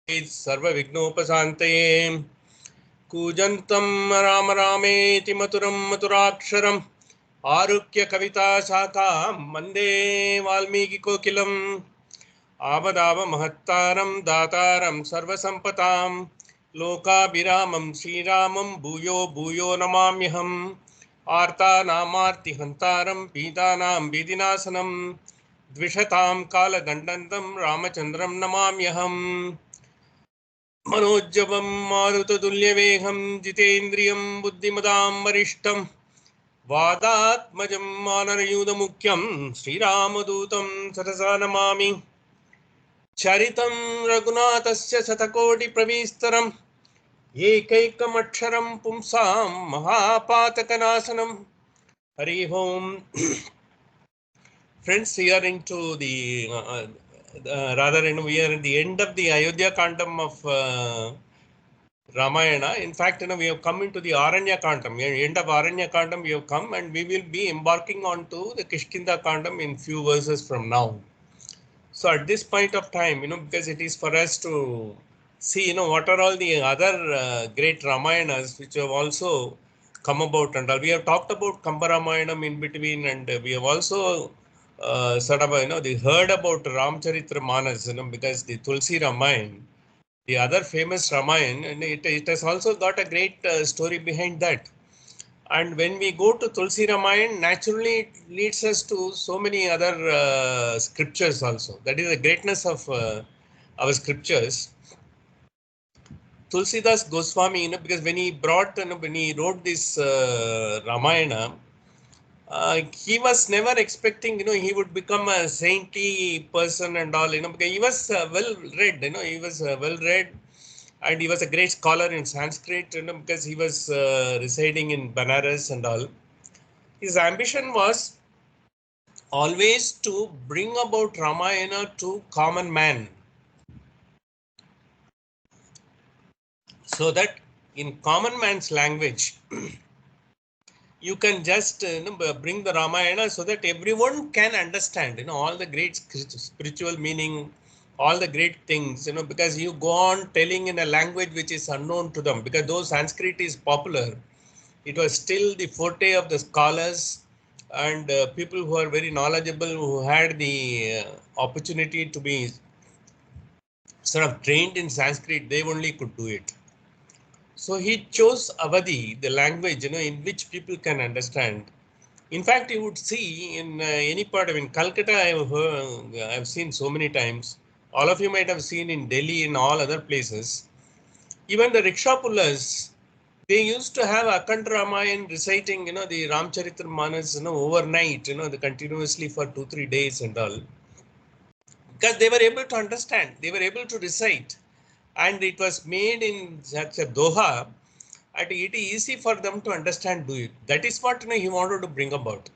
सर्व विघ्नोपशान्तये कूजन्तं राम रामेति मधुरं मधुराक्षरम् आरुह्य कविता शाखां वन्दे वाल्मीकिकोकिलम् आवदावमहत्तारं दातारं सर्वसम्पदां लोकाभिरामं श्रीरामं भूयो भूयो नमाम्यहम् आर्तानामार्तिहन्तारं पीतानां भीतिनाशनं द्विषतां कालदण्डन्तं रामचन्द्रं नमाम्यहम् मनोज्जवं मारुततुल्यवेगं जितेन्द्रियं बुद्धिमतां वरिष्ठं वादात्मजं वानरयूथमुख्यं श्रीरामदूतं सरसा नमामि चरितं रघुनाथस्य शतकोटिप्रविस्तरम् एकैकमक्षरं पुंसां महापातकनाशनं हरि ओम्. Friends, we are into the we are at the end of the Ayodhya Kandam of Ramayana. In fact, we have come into the Aranya Kandam. End of Aranya Kandam we have come, and we will be embarking onto the Kishkinda Kandam in few verses from now. So at this point of time, because it is for us to see, what are all the other great Ramayanas which have also come about, and we have talked about Kamba Ramayanam in between, and we have also sort of, they heard about Ramcharitra Manas, because the Tulsi Ramayana, the other famous Ramayana, and it has also got a great story behind that. And when we go to Tulsi Ramayana, naturally it leads us to so many other scriptures also. That is the greatness of our scriptures. Tulsidas Goswami, because when he wrote this Ramayana, he was never expecting, he would become a saintly person and all, because he was well read, he was well read, and he was a great scholar in Sanskrit, because he was residing in Banaras and all. His ambition was always to bring about Ramayana to common man, so that in common man's language, you can just bring the Ramayana so that everyone can understand, all the great spiritual meaning, all the great things, because you go on telling in a language which is unknown to them, because though Sanskrit is popular, it was still the forte of the scholars and people who are very knowledgeable, who had the opportunity to be sort of trained in Sanskrit, they only could do it. So he chose Avadi, the language, in which people can understand. In fact, you would see in any part of Calcutta, I've seen so many times. All of you might have seen in Delhi and all other places. Even the rickshaw pullers, they used to have Akhand Ramayan reciting, the Ramcharitra Manas, overnight, continuously for 2-3 days and all. Because they were able to understand, they were able to recite. And it was made in such a Doha, and it is easy for them to understand, do it. That is what he wanted to bring about.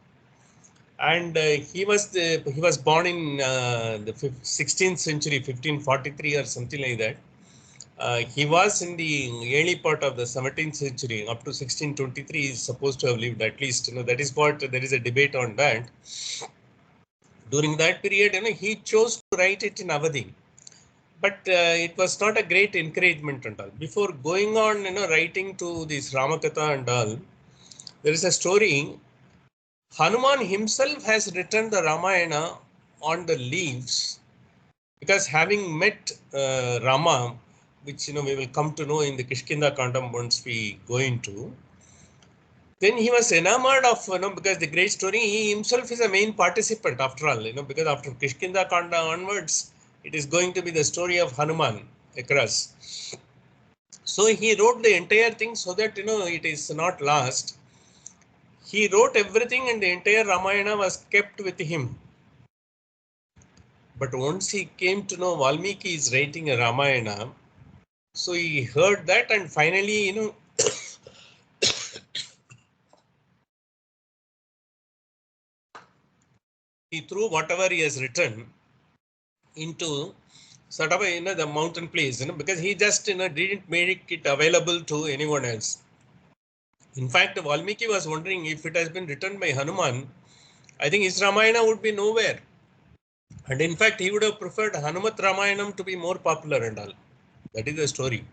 And he was born in the 16th century, 1543 or something like that. He was in the early part of the 17th century, up to 1623. He is supposed to have lived, at least. That is what there is a debate on that. During that period, he chose to write it in Avadi. But it was not a great encouragement and all. Before going on, writing to this Ramakatha and all, there is a story. Hanuman himself has written the Ramayana on the leaves, because having met Rama, which we will come to know in the Kishkinda Kandam once we go into, then he was enamored of, because the great story, he himself is a main participant after all, because after Kishkinda Kanda onwards, it is going to be the story of Hanuman across. So he wrote the entire thing so that, it is not lost. He wrote everything and the entire Ramayana was kept with him. But once he came to know Valmiki is writing a Ramayana, so he heard that, and finally, he threw whatever he has written into sort of the mountain place, because he just didn't make it available to anyone else. In fact, Valmiki was wondering, if it has been written by Hanuman, I think his Ramayana would be nowhere. And in fact, he would have preferred Hanumat Ramayanam to be more popular and all. That is the story.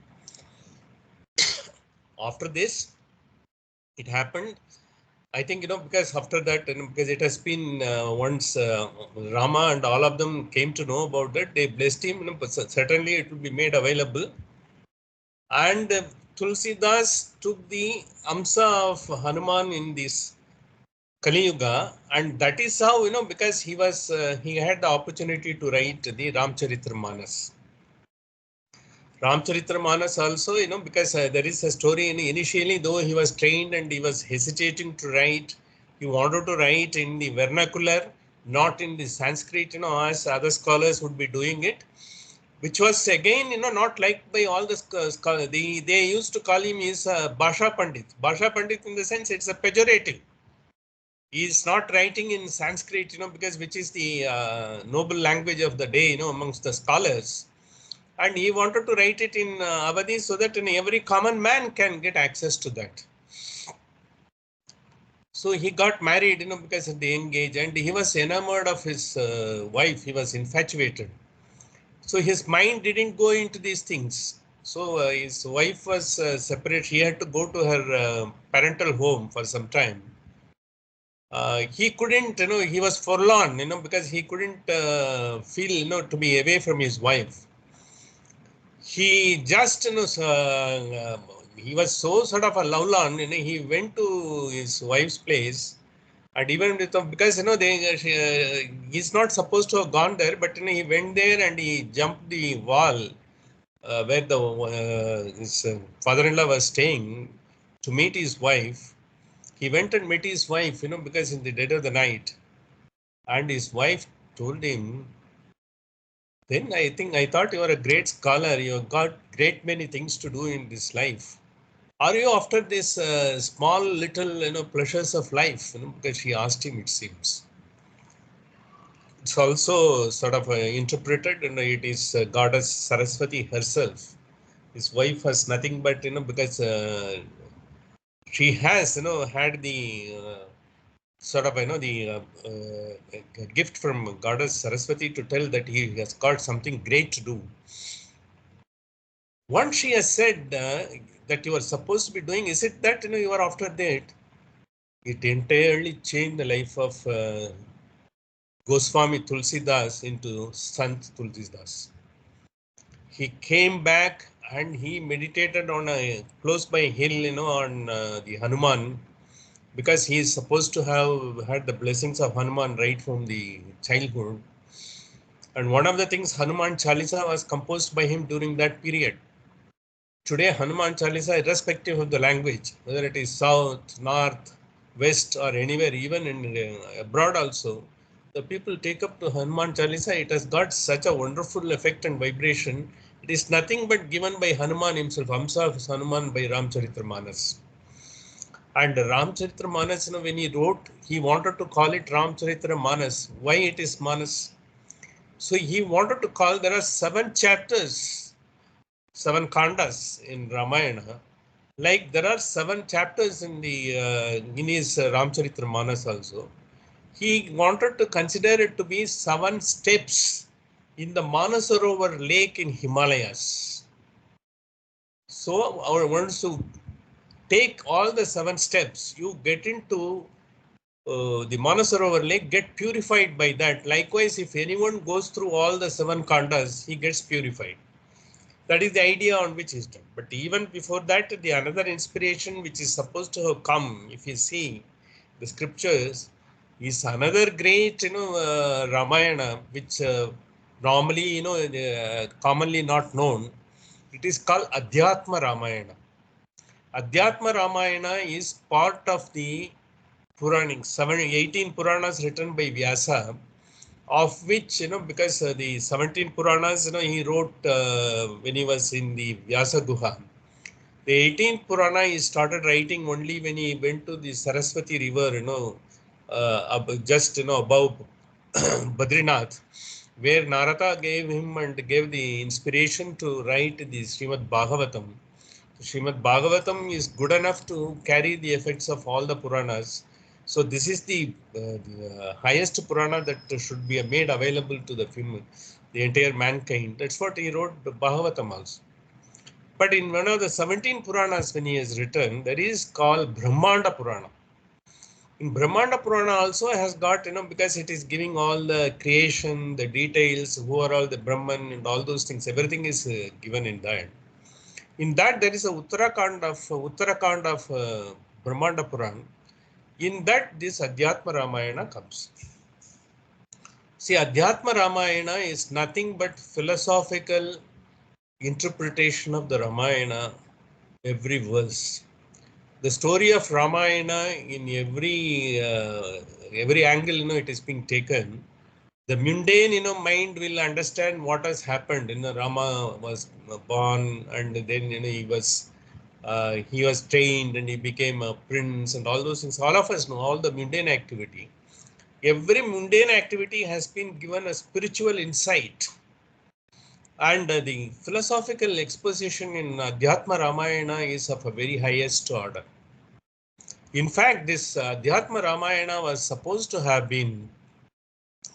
After this, it happened. I think, because after that, because it has been once Rama and all of them came to know about that, they blessed him. But certainly it will be made available. And Tulsidas took the Amsa of Hanuman in this Kali Yuga, and that is how, because he had the opportunity to write the Ramcharitramanas. Ramcharitramanas also, because there is a story. Initially, though he was trained and he was hesitating to write, he wanted to write in the vernacular, not in the Sanskrit, as other scholars would be doing it, which was again, not liked by all the scholars. They used to call him is Bhasha Pandit. Bhasha Pandit in the sense it's a pejorative. He is not writing in Sanskrit, because which is the noble language of the day, amongst the scholars. And he wanted to write it in Awadhi so that every common man can get access to that. So he got married, because of the young age, and he was enamored of his wife. He was infatuated. So his mind didn't go into these things. So his wife was separate. He had to go to her parental home for some time. He couldn't, he was forlorn, because he couldn't feel, to be away from his wife. He just, he was so sort of a lovelorn, he went to his wife's place, and even with, because, he's not supposed to have gone there, but, he went there and he jumped the wall where his father-in-law was staying to meet his wife. He went and met his wife, because in the dead of the night, and his wife told him, then I thought you are a great scholar. You have got great many things to do in this life. Are you after this small little, pleasures of life? Because she asked him, it seems. It's also sort of interpreted, it is goddess Saraswati herself. His wife has nothing but, because she has, had the sort of, the gift from goddess Saraswati to tell that he has got something great to do. Once she has said that you are supposed to be doing, is it that, you are after that? It entirely changed the life of Goswami Tulsidas into Sant Tulsidas. He came back and he meditated on a close by hill, on the Hanuman, because he is supposed to have had the blessings of Hanuman right from the childhood. And one of the things, Hanuman Chalisa was composed by him during that period. Today, Hanuman Chalisa, irrespective of the language, whether it is south, north, west, or anywhere, even in abroad also, the people take up to Hanuman Chalisa. It has got such a wonderful effect and vibration. It is nothing but given by Hanuman himself, Amsa of Hanuman by Ramcharitramanas. And Ramcharitramanas, when he wrote, he wanted to call it Ramcharitramanas. Why it is Manas? So he wanted to call, there are 7 chapters, 7 khandas in Ramayana. Like there are 7 chapters in the in his Ramcharitramanas also. He wanted to consider it to be 7 steps in the Manasarovar lake in Himalayas. So our wants to take all the 7 steps, you get into the Manasarovar lake, get purified by that. Likewise, if anyone goes through all the 7 khandas, he gets purified. That is the idea on which is done. But even before that, the another inspiration which is supposed to have come, if you see the scriptures, is another great, Ramayana, which normally, commonly not known. It is called Adhyatma Ramayana. Adhyatma Ramayana is part of the Puranics, 18 Puranas written by Vyasa, of which, because the 17 Puranas, he wrote when he was in the Vyasa Guha. The 18th Purana he started writing only when he went to the Saraswati river, just, above Badrinath, where Narada gave him and gave the inspiration to write the Srimad Bhagavatam. Srimad Bhagavatam is good enough to carry the effects of all the Puranas. So this is the highest Purana that should be made available to the entire mankind. That's what he wrote, the Bhagavatam also. But in one of the 17 Puranas when he has written, that is called Brahmanda Purana. In Brahmanda Purana also has got, because it is giving all the creation, the details, who are all the Brahman and all those things, everything is given in that. In that there is a Uttarakhand of Brahmanda Purana. In that this Adhyatma Ramayana comes. See, Adhyatma Ramayana is nothing but philosophical interpretation of the Ramayana, every verse. The story of Ramayana in every angle, it is being taken. The mundane, mind will understand what has happened. Rama was born, and then he was trained, and he became a prince, and all those things. All of us know all the mundane activity. Every mundane activity has been given a spiritual insight. And the philosophical exposition in Adhyatma Ramayana is of a very highest order. In fact, this Adhyatma Ramayana was supposed to have been,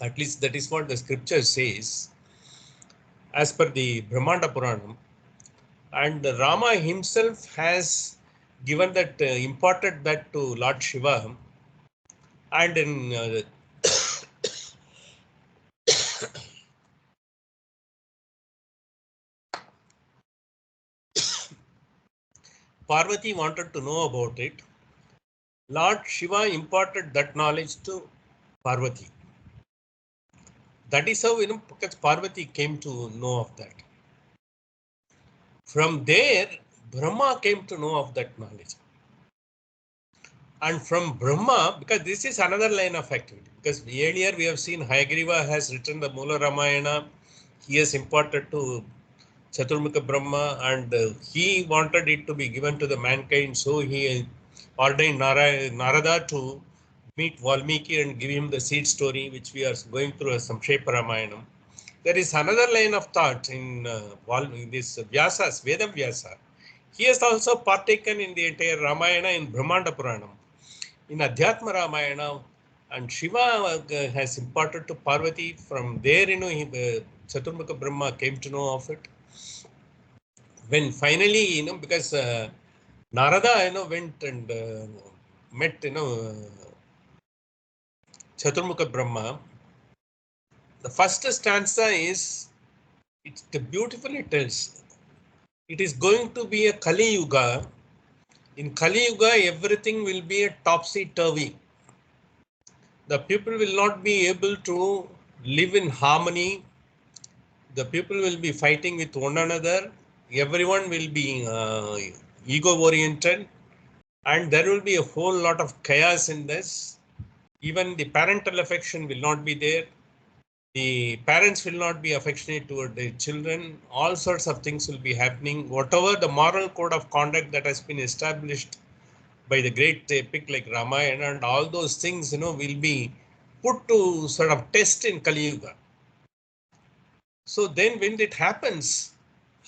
at least that is what the scripture says, as per the Brahmanda Puranam. And Rama himself has given that, imparted that to Lord Shiva. And in Parvati wanted to know about it. Lord Shiva imparted that knowledge to Parvati. That is how, because Parvati came to know of that. From there, Brahma came to know of that knowledge. And from Brahma, because this is another line of activity, because earlier we have seen Hayagriva has written the Mula Ramayana, he has imparted to Chaturmukha Brahma, and he wanted it to be given to the mankind, so he ordained Narada to meet Valmiki and give him the seed story, which we are going through as Samkshepa Ramayanam. There is another line of thought in this Vyasas, Veda Vyasa. He has also partaken in the entire Ramayana in Brahmanda Puranam. In Adhyatma Ramayana, and Shiva has imparted to Parvati. From there, Chaturmukha Brahma came to know of it. When finally, because Narada, went and met, Chaturmukha Brahma. The first stanza is, it beautifully tells, it is going to be a Kali Yuga. In Kali Yuga, everything will be a topsy-turvy. The people will not be able to live in harmony. The people will be fighting with one another. Everyone will be ego-oriented. And there will be a whole lot of chaos in this. Even the parental affection will not be there. The parents will not be affectionate toward their children. All sorts of things will be happening. Whatever the moral code of conduct that has been established by the great epic like Ramayana, and all those things, will be put to sort of test in Kali Yuga. So then when it happens,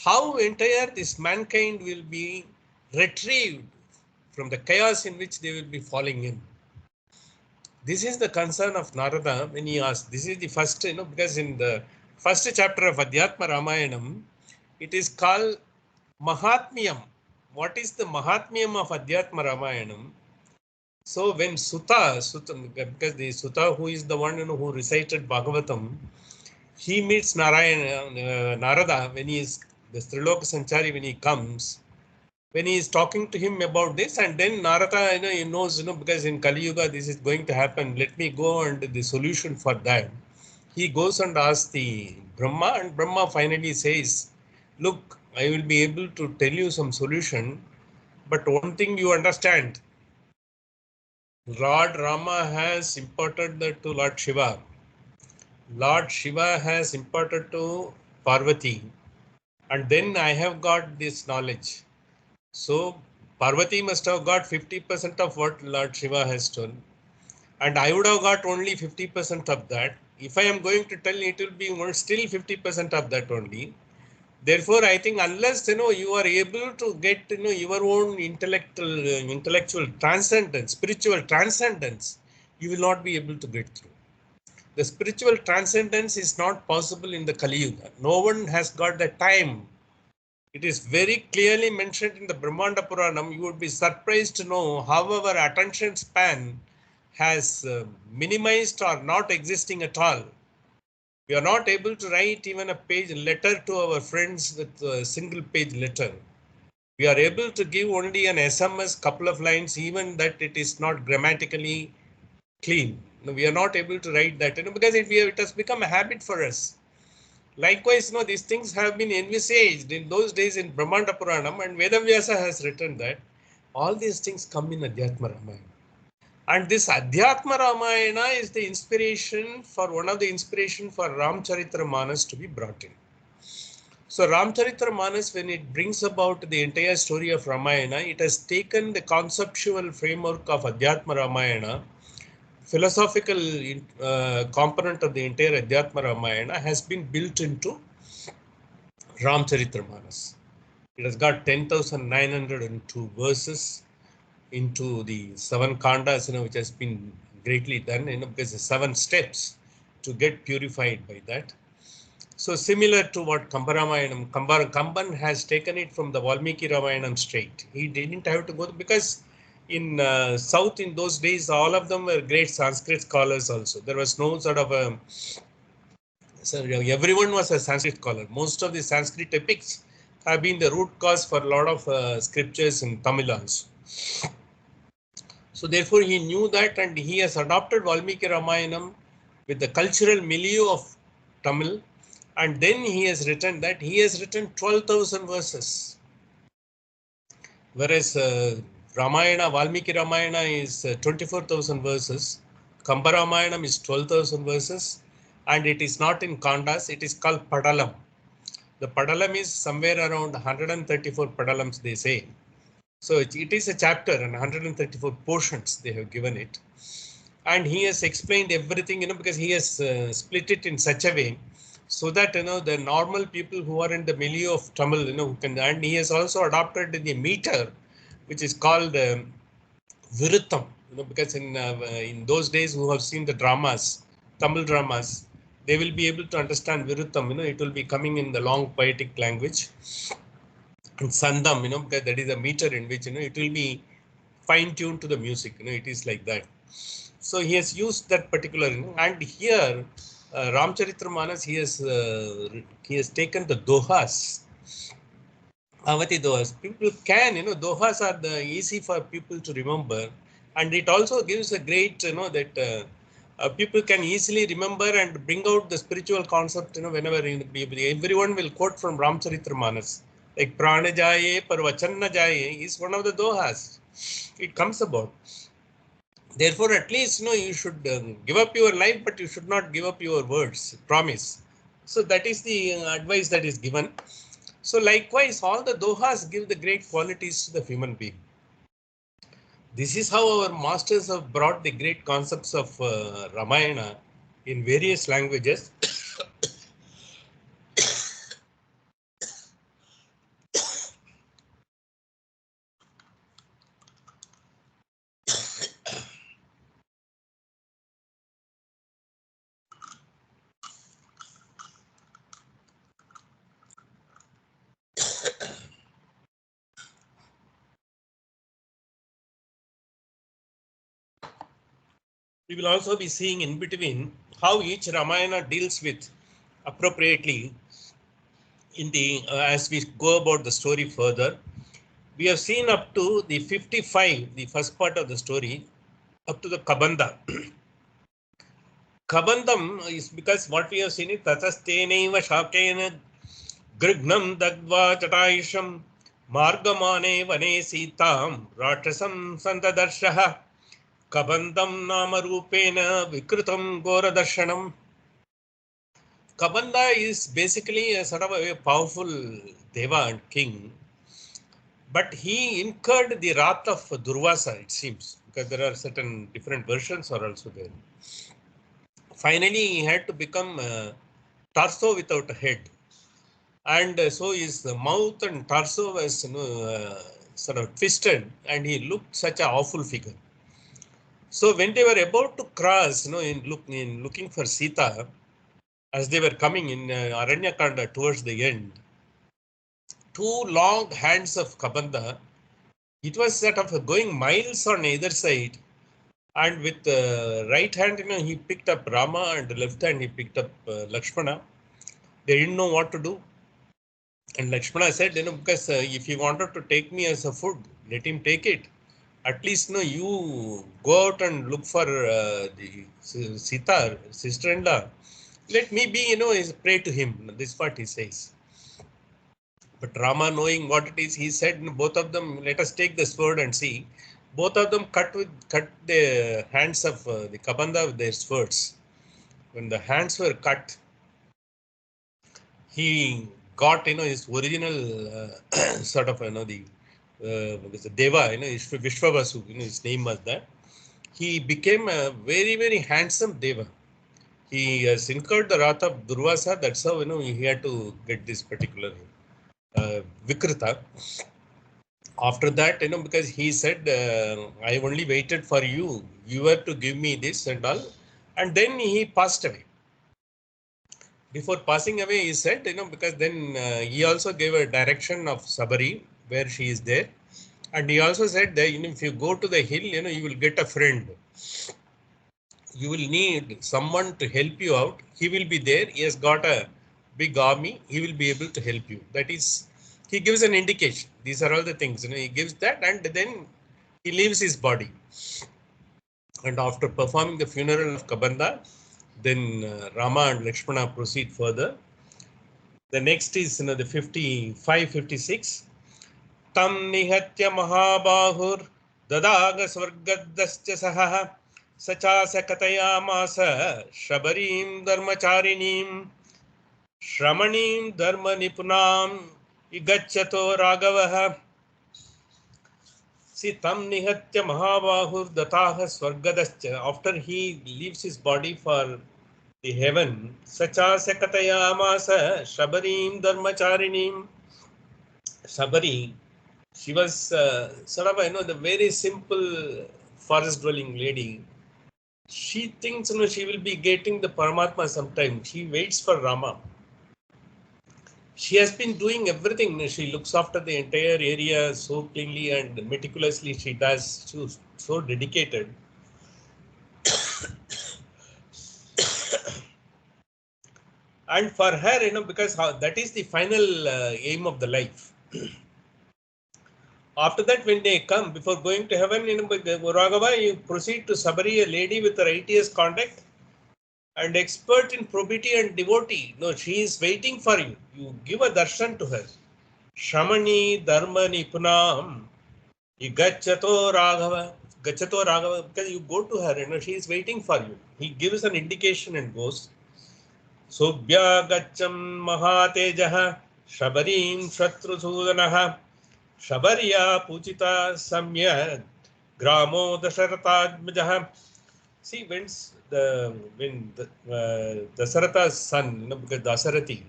how entire this mankind will be retrieved from the chaos in which they will be falling in. This is the concern of Narada when he asked. This is the first, because in the first chapter of Adhyatma Ramayanam, it is called Mahatmyam. What is the Mahatmyam of Adhyatma Ramayanam? So when Sutta, because the Sutta, who is the one who recited Bhagavatam, he meets Narada when he is the Triloka Sanchari, when he comes, when he is talking to him about this, and then Narada, he knows, because in Kali Yuga this is going to happen. Let me go and the solution for that. He goes and asks the Brahma, and Brahma finally says, look, I will be able to tell you some solution, but one thing you understand, Lord Rama has imparted that to Lord Shiva. Lord Shiva has imparted to Parvati. And then I have got this knowledge. So Parvati must have got 50% of what Lord Shiva has done. And I would have got only 50% of that. If I am going to tell, it will be still 50% of that only. Therefore, I think unless you are able to get your own intellectual transcendence, spiritual transcendence, you will not be able to get through. The spiritual transcendence is not possible in the Kali Yuga. No one has got the time It is very clearly mentioned in the Brahmanda Puranam. You would be surprised to know how our attention span has minimized or not existing at all. We are not able to write even a page letter to our friends with a single page letter. We are able to give only an SMS, couple of lines, even that it is not grammatically clean. We are not able to write that, because it has become a habit for us. Likewise, these things have been envisaged in those days in Brahmanda Puranam, and Vedavyasa has written that all these things come in Adhyatma Ramayana. And this Adhyatma Ramayana is the inspiration for one of the inspiration for Ramcharitamanas to be brought in. So Ramcharitamanas, when it brings about the entire story of Ramayana, it has taken the conceptual framework of Adhyatma Ramayana. Philosophical component of the entire Adhyatma Ramayana has been built into Ramcharitamanas. It has got 10,902 verses into the 7 khandas, which has been greatly done, because the 7 steps to get purified by that. So similar to what Kambaramayana, Kamban has taken it from the Valmiki Ramayanam straight. He didn't have to go, because in South in those days, all of them were great Sanskrit scholars also. There was no sort of a, so everyone was a Sanskrit scholar. Most of the Sanskrit epics have been the root cause for a lot of scriptures in Tamil also. So therefore he knew that, and he has adopted Valmiki Ramayanam with the cultural milieu of Tamil, and then he has written 12,000 verses. Whereas Ramayana, Valmiki Ramayana is 24,000 verses, Kamba Ramayanam is 12,000 verses, and it is not in Kandas, it is called Padalam. The Padalam is somewhere around 134 Padalams, they say. So it is a chapter and 134 portions they have given it. And he has explained everything, because he has split it in such a way so that, the normal people who are in the milieu of Tamil, who can, and he has also adopted the meter, which is called Virutham, because in those days who have seen the dramas, Tamil dramas, they will be able to understand Virutham, it will be coming in the long poetic language. And Sandam, because that is a meter in which, it will be fine tuned to the music, it is like that. So he has used that particular, and here Ramcharitamanas, he has taken the dohas, Avati dohas. People can, dohas are the easy for people to remember, and it also gives a great, that people can easily remember and bring out the spiritual concept, whenever everyone will quote from Ramcharitamanas, like Prana Jaye Parvachanna Jaye is one of the dohas. It comes about. Therefore, at least, you should give up your life, but you should not give up your words, promise. So that is the advice that is given. So likewise, all the dohas give the great qualities to the human being. This is how our masters have brought the great concepts of Ramayana in various languages. We will also be seeing in between how each Ramayana deals with appropriately in the as we go about the story further. We have seen up to the 55, the first part of the story, up to the Kabanda. Kabandam is because what we have seen is Tatastenaiva Shakena Grignam Dagva Chataisham Margamane Vane Sitam Ratasam Santadarshaha Kabandam Nama Rupena Vikrutam Goradarshanam. Kabanda is basically a sort of a powerful deva and king, but he incurred the wrath of Durvasa, it seems, because there are certain different versions are also there. Finally, he had to become torso without a head, and so his mouth and torso was sort of twisted, and he looked such an awful figure. So when they were about to cross, in looking for Sita, as they were coming in Aranyakanda towards the end, two long hands of Kabanda. It was sort of going miles on either side. And with the right hand, he picked up Rama, and the left hand he picked up Lakshmana. They didn't know what to do. And Lakshmana said, because if he wanted to take me as a food, let him take it. At least, you go out and look for the Sita, sister-in-law. Let me be, is pray to him. This is what he says. But Rama, knowing what it is, he said, both of them, let us take the sword and see. Both of them cut the hands of the Kabanda with their swords. When the hands were cut, he got, his original sort of, the Deva, Vishwavasu, his name was that. He became a very, very handsome Deva. He has incurred the wrath of Durvasa. That's how, he had to get this particular Vikrita. After that, because he said, I only waited for you. You were to give me this and all. And then he passed away. Before passing away, he said, because then he also gave a direction of Sabari, where she is there. And he also said that, if you go to the hill, you will get a friend. You will need someone to help you out. He will be there. He has got a big army. He will be able to help you. That is, he gives an indication. These are all the things. He gives that, and then he leaves his body. And after performing the funeral of Kabanda, then Rama and Lakshmana proceed further. The next is the 55-56. Tam nihatya mahabahur dadaga swargadascha saha sachasa katayamasa shabarim dharmacharinim Shramanim dharma nipunam igacchato ragavaha. See, tam nihatya mahabahur dataha swargadascha. After he leaves his body for the heaven, sachasa katayamasa shabarim dharmacharinim. Sabari, she was sort of, the very simple forest dwelling lady. She thinks, she will be getting the Paramatma sometime. She waits for Rama. She has been doing everything. She looks after the entire area so cleanly and meticulously. She does. She's so dedicated. And for her, because that is the final aim of the life. After that, when they come, before going to heaven, Raghava, you proceed to Sabari, a lady with a righteous conduct and expert in probity and devotee. No, she is waiting for you. You give a darshan to her. Shamani dharma nipunam igachato Raghava. Gachato Raghava, because you go to her, she is waiting for you. He gives an indication and goes. Subhya gacham mahatejaha shabarim shatrusudanaha Shabarya Puchita Samya Gramo Dasharatadmajaha. See, when Dasaratha's son, because Dasarathi,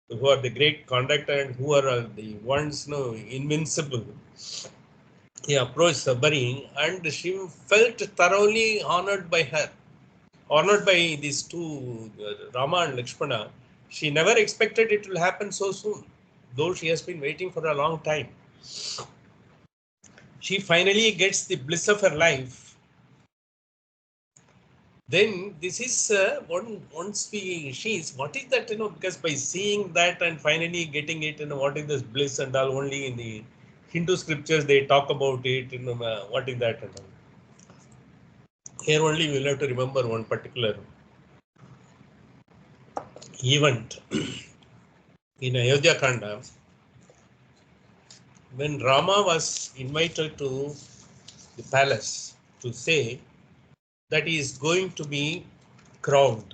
who are the great conductor and who are the ones invincible, he approached Sabari and she felt thoroughly honored by her. Honored by these two, Rama and Lakshmana. She never expected it will happen so soon, though she has been waiting for a long time. She finally gets the bliss of her life. Then this is once she's what is that, because by seeing that and finally getting it, what is this bliss and all, only in the Hindu scriptures they talk about it, what is that and all. Here only we'll have to remember one particular event in Ayodhya Kanda. When Rama was invited to the palace to say that he is going to be crowned,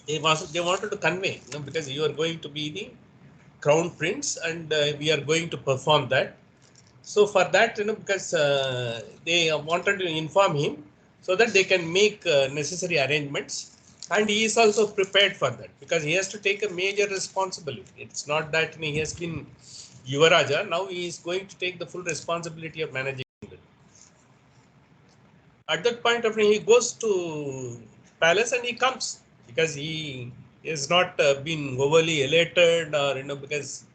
they wanted to convey, because you are going to be the crown prince and we are going to perform that. So for that, because they wanted to inform him so that they can make necessary arrangements, and he is also prepared for that because he has to take a major responsibility. It's not that he has been Yuvaraja, now he is going to take the full responsibility of managing it. At that point of time, he goes to palace and he comes because he is not been overly elated or because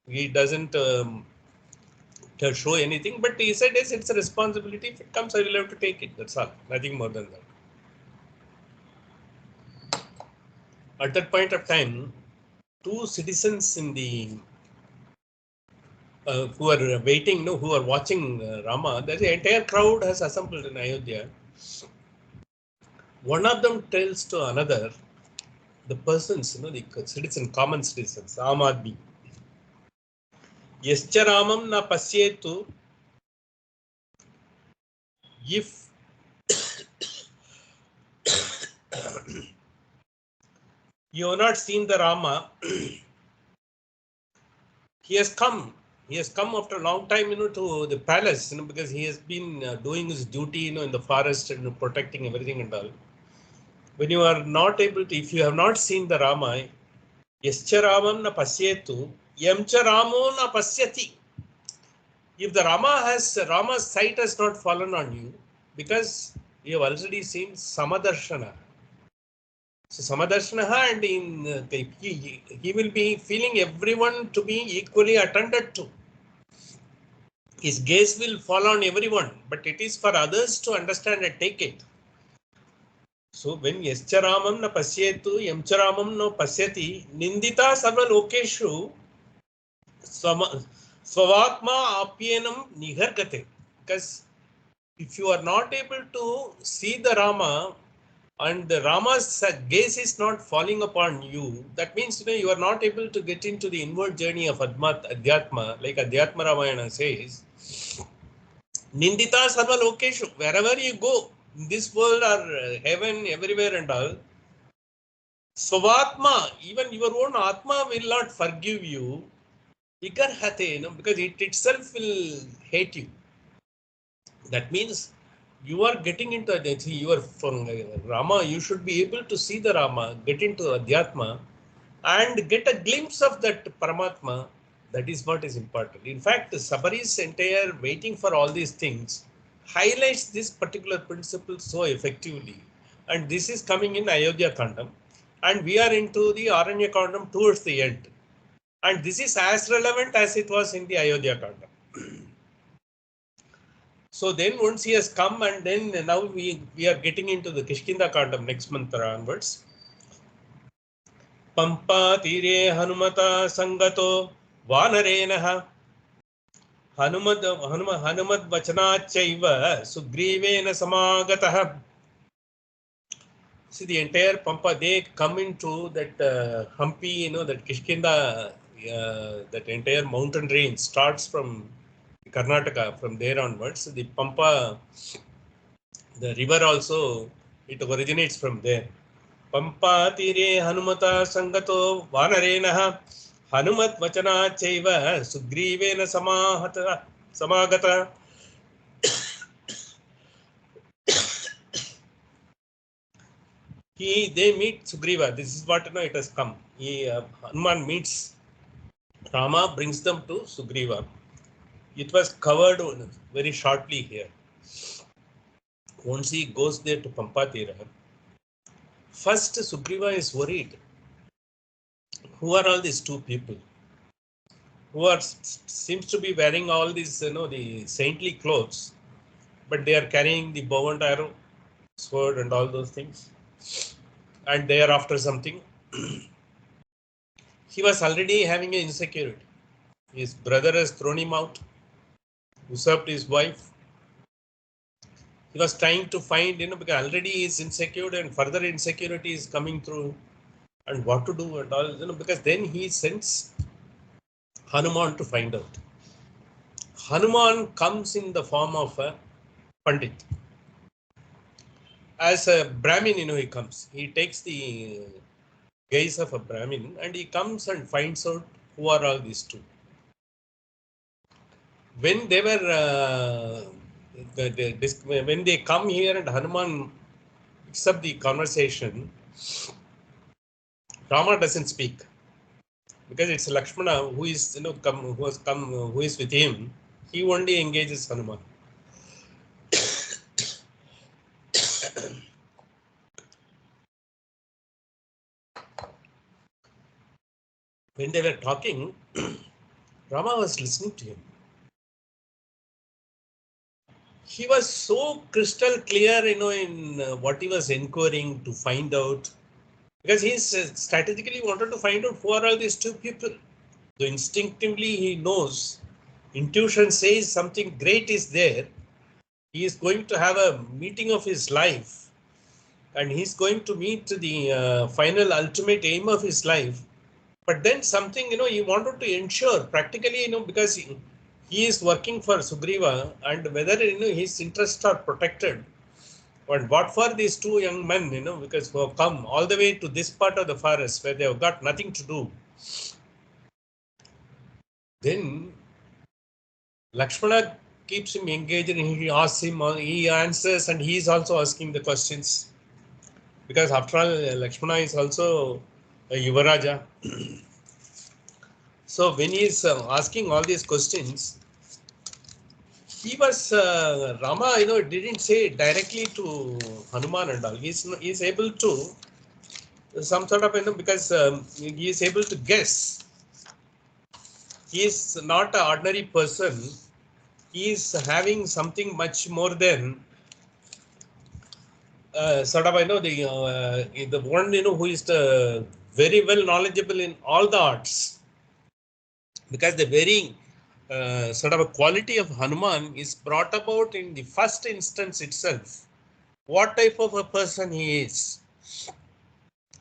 He doesn't to show anything, but he said, yes, it's a responsibility. If it comes, I will have to take it. That's all. Nothing more than that. At that point of time, two citizens in the who are waiting, no, who are watching Rama, the entire crowd has assembled in Ayodhya. One of them tells to another, the persons, the citizen, common citizens, Aam Aadmi, Yascha Ramam na pasyetu, if you have not seen the Rama, he has come. He has come after a long time, to the palace, because he has been doing his duty, in the forest and protecting everything and all. When you are not able to, if you have not seen the Rama, Yascha Ramam na pasyetu, yamcha Ramo na pasyati. If the Rama's sight has not fallen on you, because you have already seen Samadarshana. So Samadarshana, and he will be feeling everyone to be equally attended to. His gaze will fall on everyone, but it is for others to understand and take it. So when Yascha Ramam na pasyetu, Yamcha Ramam no pasyati, Nindita sarva lokeshu, Swavatma apyenam nihargate. Because if you are not able to see the Rama and the Rama's gaze is not falling upon you, that means you are not able to get into the inward journey of Adhyatma, like Adhyatma Ramayana says. Nindita sarva lokeshu, wherever you go, in this world or heaven, everywhere and all, Swavatma, even your own Atma will not forgive you. Because it itself will hate you. That means you are getting into you are from Rama, you should be able to see the Rama, get into Adhyatma and get a glimpse of that Paramatma. That is what is important. In fact, Sabari's entire waiting for all these things highlights this particular principle so effectively. And this is coming in Ayodhya Kandam. And we are into the Aranya Kandam towards the end. And this is as relevant as it was in the Ayodhya Kandam. So then once he has come, and then now we are getting into the Kishkinda Kandam next month onwards. Pampa tire Hanumata Sangato Vanarenaha Hanumad Vachanachaiva Sugrivena Samagataha. See, the entire Pampa, they come into that Hampi, that Kishkinda, that entire mountain range starts from Karnataka. From there onwards, the Pampa, the river also, it originates from there. Pampa tire Hanumata Sangato Vanarenaha Hanumat Vachana Chaiva Sugrivena Samagata. They meet Sugriva. This is what it has come. Hanuman meets Rama, brings them to Sugriva. It was covered very shortly here. Once he goes there to Pampatira, first Sugriva is worried. Who are all these two people? Who seems to be wearing all these, the saintly clothes, but they are carrying the bow and arrow, sword, and all those things, and they are after something. He was already having an insecurity. His brother has thrown him out, usurped his wife. He was trying to find, because already he is insecure and further insecurity is coming through, and what to do and all, because then he sends Hanuman to find out. Hanuman comes in the form of a Pandit. As a Brahmin, he comes. He takes the gaze of a Brahmin and he comes and finds out who are all these two. When they were, when they come here and Hanuman picks up the conversation, Rama doesn't speak because it's Lakshmana who is, who is with him. He only engages Hanuman. When they were talking, Rama was listening to him. He was so crystal clear, in what he was inquiring to find out, because he strategically wanted to find out who are all these two people. So instinctively he knows, intuition says something great is there. He is going to have a meeting of his life, and he's going to meet the final ultimate aim of his life. But then something, he wanted to ensure practically, because he is working for Sugriva, and whether, his interests are protected. But what for these two young men, because who have come all the way to this part of the forest where they have got nothing to do. Then Lakshmana keeps him engaged and he asks him, he answers, and he is also asking the questions. Because after all, Lakshmana is also a Yuvaraja. So when he is asking all these questions, he was Rama, didn't say directly to Hanuman and all. He's able to some sort of, because he is able to guess. He is not an ordinary person. He is having something much more than sort of, the one, who is the very well knowledgeable in all the arts. Because the very sort of a quality of Hanuman is brought about in the first instance itself. What type of a person he is,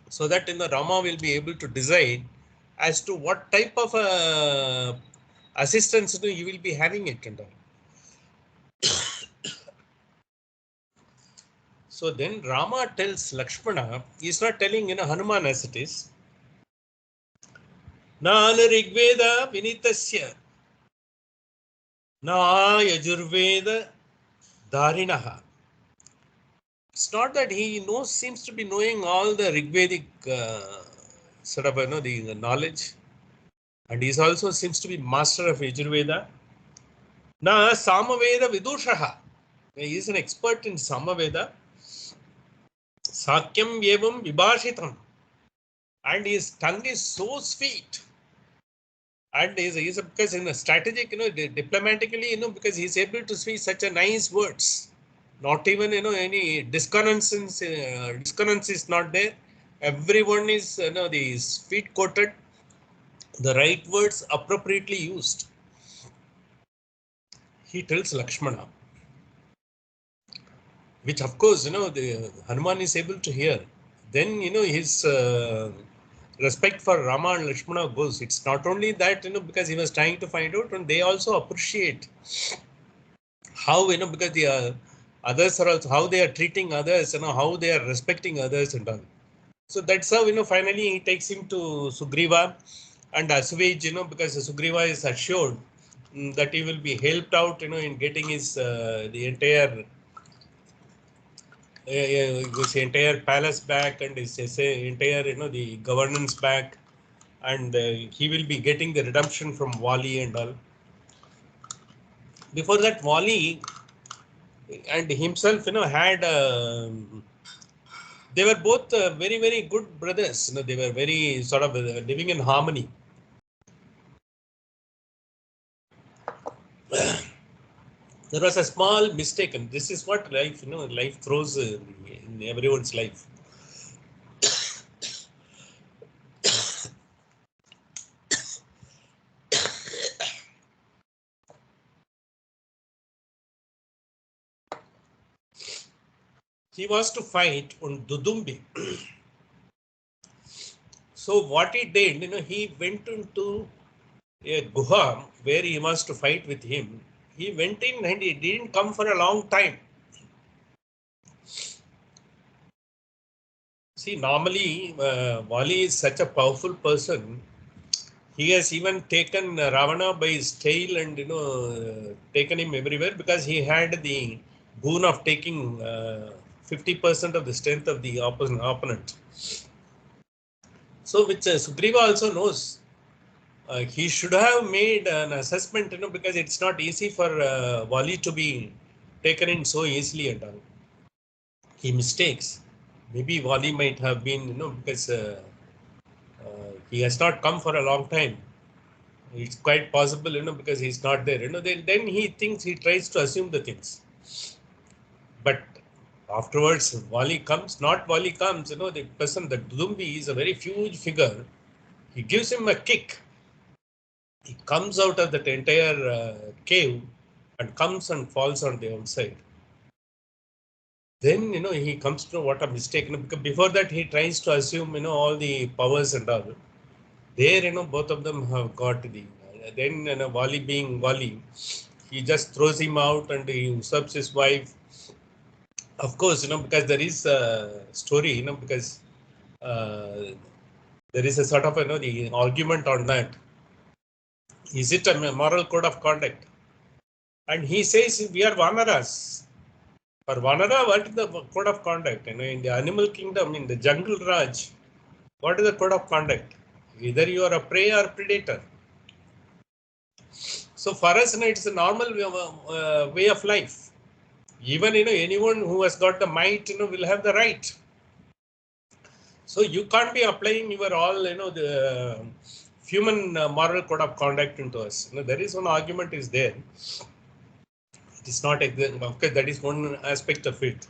so that Rama will be able to decide as to what type of assistance you will be having it and all. So then Rama tells Lakshmana, he is not telling Hanuman as it is. Na Rigveda Vinitasya Na Yajurveda Dharinaha. It's not that he seems to be knowing all the Rigvedic sort of the knowledge, and he also seems to be master of Yajurveda. Na Samaveda Vidushaha. He is an expert in Samaveda. Sakyam Yevam Vibhashitam. And his tongue is so sweet. And he's because strategic, diplomatically, because he's able to speak such a nice words. Not even, any dissonance is not there. Everyone is, the sweet coated, the right words appropriately used. He tells Lakshmana, which of course, the Hanuman is able to hear. Then, his respect for Rama and Lakshmana goes. It's not only that, because he was trying to find out, and they also appreciate how, because the others are also, how they are treating others, how they are respecting others and all. So that's how, finally he takes him to Sugriva and Aswaj, because Sugriva is assured that he will be helped out, in getting his, the entire his entire palace back, and his entire, the governance back, and he will be getting the redemption from Wali and all. Before that, Wali and himself, had they were both very, very good brothers. They were very sort of living in harmony. There was a small mistake, and this is what life, life throws in everyone's life. He was to fight on Dudumbi. So what he did, he went into a guha where he was to fight with him. He went in and he didn't come for a long time. See, normally Wali is such a powerful person. He has even taken Ravana by his tail and taken him everywhere, because he had the boon of taking 50% of the strength of the opponent. So which Sugriva also knows. He should have made an assessment, because it's not easy for Wali to be taken in so easily and all. He mistakes. Maybe Wali might have been, because he has not come for a long time. It's quite possible, because he's not there. Then he thinks, he tries to assume the things. But afterwards, Wali comes. Not Wali comes. The person, the Dudumbi, is a very huge figure. He gives him a kick. He comes out of that entire cave and comes and falls on the outside. Then, he comes to know what a mistake. Because before that, he tries to assume, all the powers and all. There, both of them have got the. Then, Wali being Wali, he just throws him out and he usurps his wife. Of course, because there is a story, because there is a sort of, the argument on that. Is it a moral code of conduct? And he says, we are Vanaras. For Vanara, what is the code of conduct? In the animal kingdom, in the jungle Raj, what is the code of conduct? Either you are a prey or predator. So for us, it's a normal way of life. Even anyone who has got the might, will have the right. So you can't be applying your all, the human moral code of conduct into us. There is one argument is there. It is not exact. Okay, that is one aspect of it.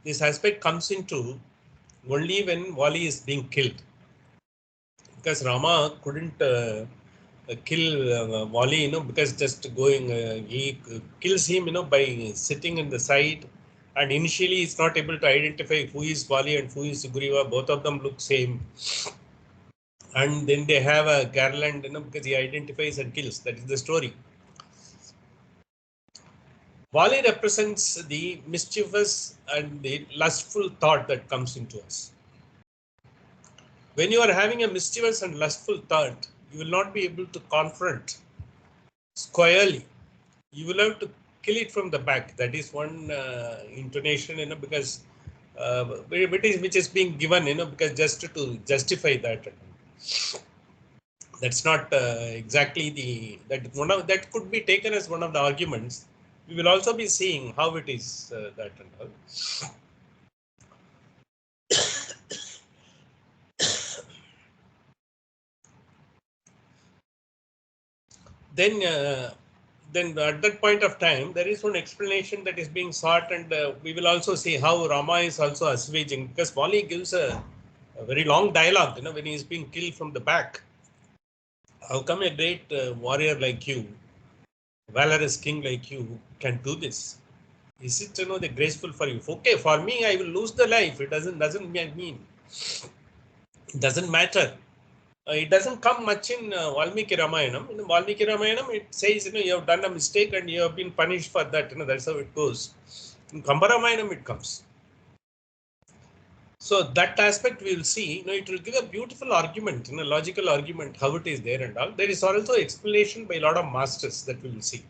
This aspect comes into only when Wali is being killed, because Rama couldn't kill Wali, because just going, he kills him, by sitting in the side, and initially he's not able to identify who is Wali and who is Sugriva. Both of them look same, and then they have a garland, because he identifies and kills. That is the story. Wali represents the mischievous and the lustful thought that comes into us. When you are having a mischievous and lustful thought, you will not be able to confront squarely. You will have to kill it from the back. That is one intonation, because which is being given, because just to justify that. That's not exactly that could be taken as one of the arguments. We will also be seeing how it is that and all. Then at that point of time, there is one explanation that is being sought, and we will also see how Rama is also assuaging, because Wali gives a very long dialogue, when he is being killed from the back. How come a great warrior like you, valorous king like you, can do this? Is it, the graceful for you? Okay, for me, I will lose the life. It doesn't mean. It doesn't matter. It doesn't come much in Valmiki Ramayanam. In Valmiki Ramayanam, it says, you have done a mistake and you have been punished for that. That's how it goes. In Kamba Ramayanam, it comes. So that aspect we will see. It will give a beautiful argument, logical argument, how it is there and all. There is also explanation by a lot of masters that we will see.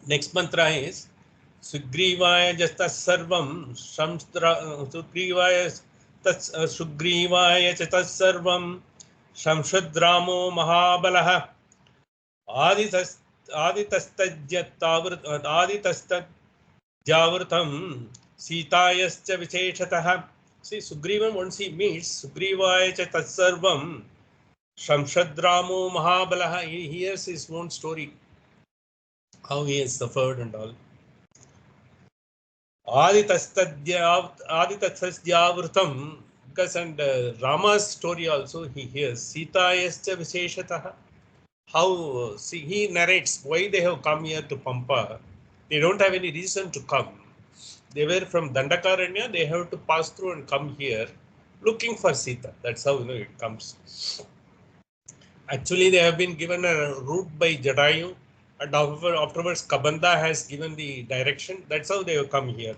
Next mantra is Sugrivaya Jastas Sarvam Sugrivaya Chatas Sarvam Shamshadramo Mahabalaha Aditastadyavrtam Sitayascha Visheshataha. See, Sugrivan, once he meets Sugrivaya Chatas Sarvam Shamshadramo Mahabalaha, he hears his own story, how he has suffered and all. Aditastasdyavrutam, because and Rama's story also he hears. Sitayascha Visheshataha. How, see, he narrates why they have come here to Pampa. They don't have any reason to come. They were from Dandakaranya, they have to pass through and come here looking for Sita. That's how it comes. Actually, they have been given a route by Jadayu, and afterwards Kabanda has given the direction. That's how they have come here.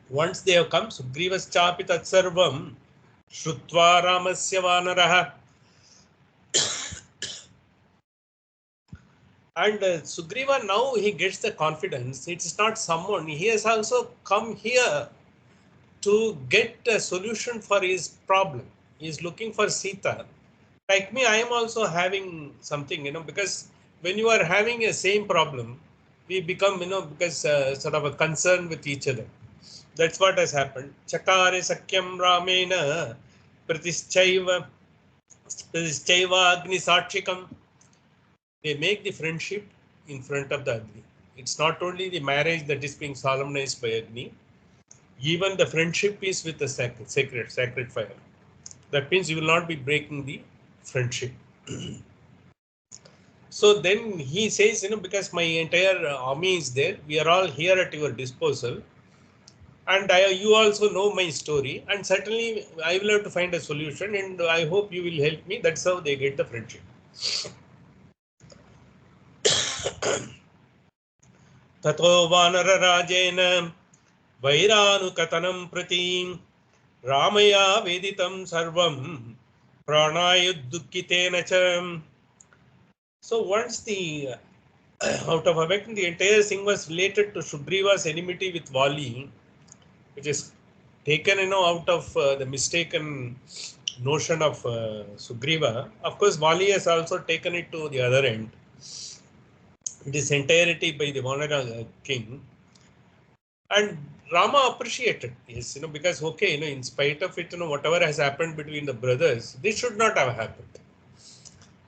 Once they have come, Sugrivas chapi tatsarvam Shrutva Ramasya Vanaraha. And Sugriva, now he gets the confidence. It is not someone. He has also come here to get a solution for his problem. He is looking for Sita. Like me, I am also having something, because when you are having a same problem, we become, because sort of a concern with each other. That's what has happened. Chakare Sakyam Ramena Pratischaiva Agni Sakshikam. They make the friendship in front of the Agni. It's not only the marriage that is being solemnized by Agni, even the friendship is with the sacred fire. That means you will not be breaking the friendship. So then he says, because my entire army is there, we are all here at your disposal. And you also know my story. And certainly I will have to find a solution. And I hope you will help me. That's how they get the friendship. Tato Vanara Rajena Vairanukatanam Pratim Ramaya Veditam Sarvam Pranayuddukitena Cham. So once the out of effect, the entire thing was related to Sugriva's enmity with Vali, which is taken out of the mistaken notion of Sugriva. Of course, Vali has also taken it to the other end, this entirety by the Vanara king. And Rama appreciated this, because okay, in spite of it, whatever has happened between the brothers, this should not have happened.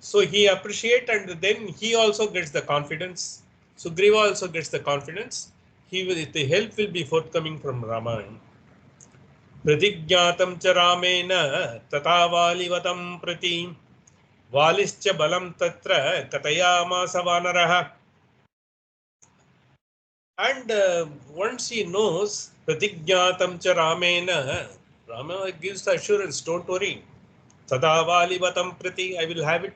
So he appreciates, and then he also gets the confidence. Sugriva also gets the confidence. The help will be forthcoming from Rama. Pratigyatam cha Ramena tatavalivatam prati valischa balam tatra katayamasa vanaraha. And once he knows Pratigyatam cha Ramena, Rama gives the assurance, don't worry. Tatavalivatam prati, I will have it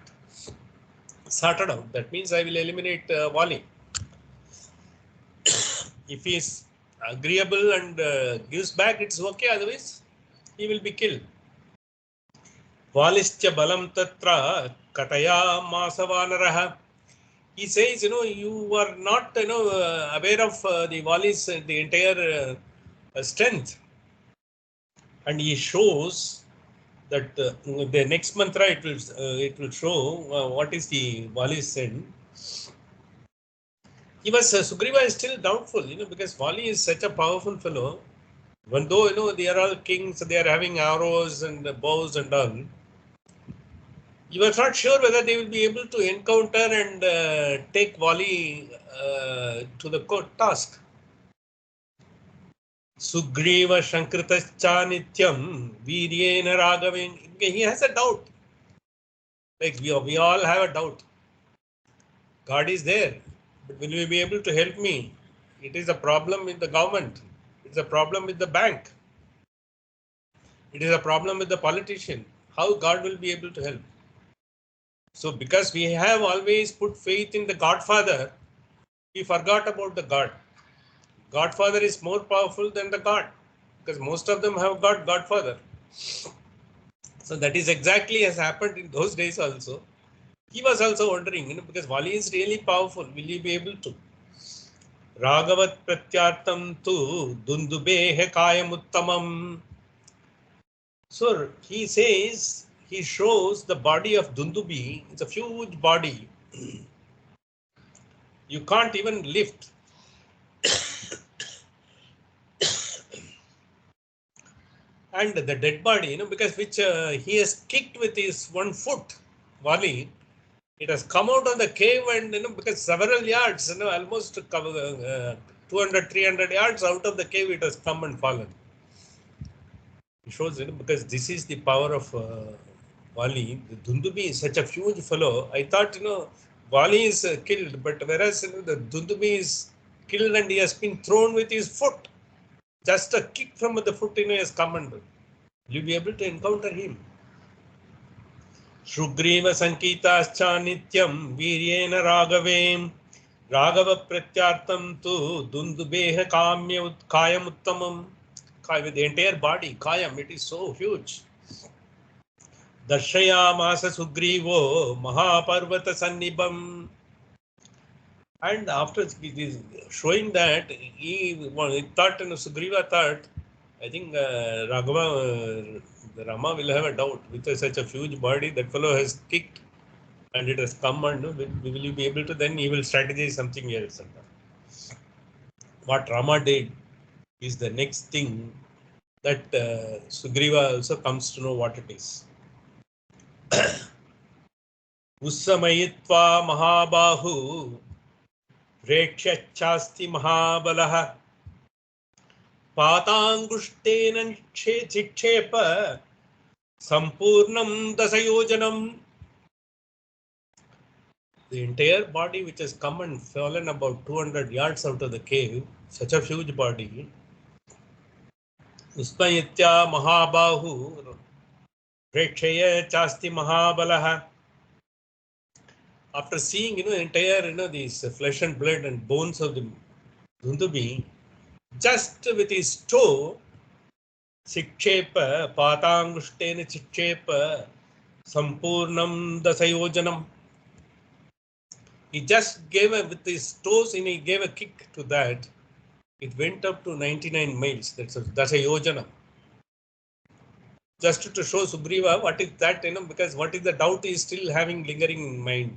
sorted out. That means I will eliminate Vali. If he is agreeable and gives back, it's okay. Otherwise, he will be killed. Valischa balam tatra kataya masavanaraha. He says, you are not, aware of the Vali's the entire strength, and he shows that the next mantra it will show what is the Vali's strength. Sugriva is still doubtful, because Vali is such a powerful fellow. Even though, they are all kings, they are having arrows and bows and all. He was not sure whether they will be able to encounter and take Vali to the court task. Sugriva Shankritascha Nityam Viryena Raghaven. He has a doubt. Like we all have a doubt. God is there. But will you be able to help me? It is a problem with the government. It's a problem with the bank. It is a problem with the politician. How God will be able to help? So because we have always put faith in the Godfather, we forgot about the God. Godfather is more powerful than the God, because most of them have got Godfather. So that is exactly has happened in those days also. He was also wondering, because Vali is really powerful. Will he be able to? Raghavat pratyartam tu dundubehe kayamuttamam. So he says, he shows the body of Dundubi. It's a huge body. You can't even lift. And the dead body, because which he has kicked with his one foot, Vali, it has come out of the cave and, because several yards, almost 200, 300 yards out of the cave, it has come and fallen. It shows, because this is the power of Vali. The Dundubi is such a huge fellow. I thought, Vali is killed, but whereas the Dundubi is killed and he has been thrown with his foot. Just a kick from the foot, has come and will you be able to encounter him? Sugriva Sankitascha Nityam Viryena Raghavem Raghava Pratyartam tu Dundubeha Kayam Uttamam. With the entire body, Kayam, it is so huge. Darshayamasa Sugrivo Mahaparvata Sannibam. And after showing that, he thought, Sugriva thought, I think Rama will have a doubt. With such a huge body, that fellow has kicked and it has come, and will you be able to, then he will strategize something else. What Rama did is the next thing that Sugriva also comes to know what it is. Ussamayitva mahabahu rekshachasti mahabalah patangushten chikshepa sampurnam dasayojanam. The entire body which has come and fallen about 200 yards out of the cave, such a huge body, Usmayitya Mahabahu Rekshaya Chasti Mahabalah. After seeing, entire, these flesh and blood and bones of the Dundubi, just with his toe, Sikshepa, Patangushtena Sikshepa, Sampurnam Dasayojanam. He just gave with his toes, he gave a kick to that. It went up to 99 miles. That's a yojana. Just to show Sugriva what is that, because what is the doubt he is still having lingering in mind.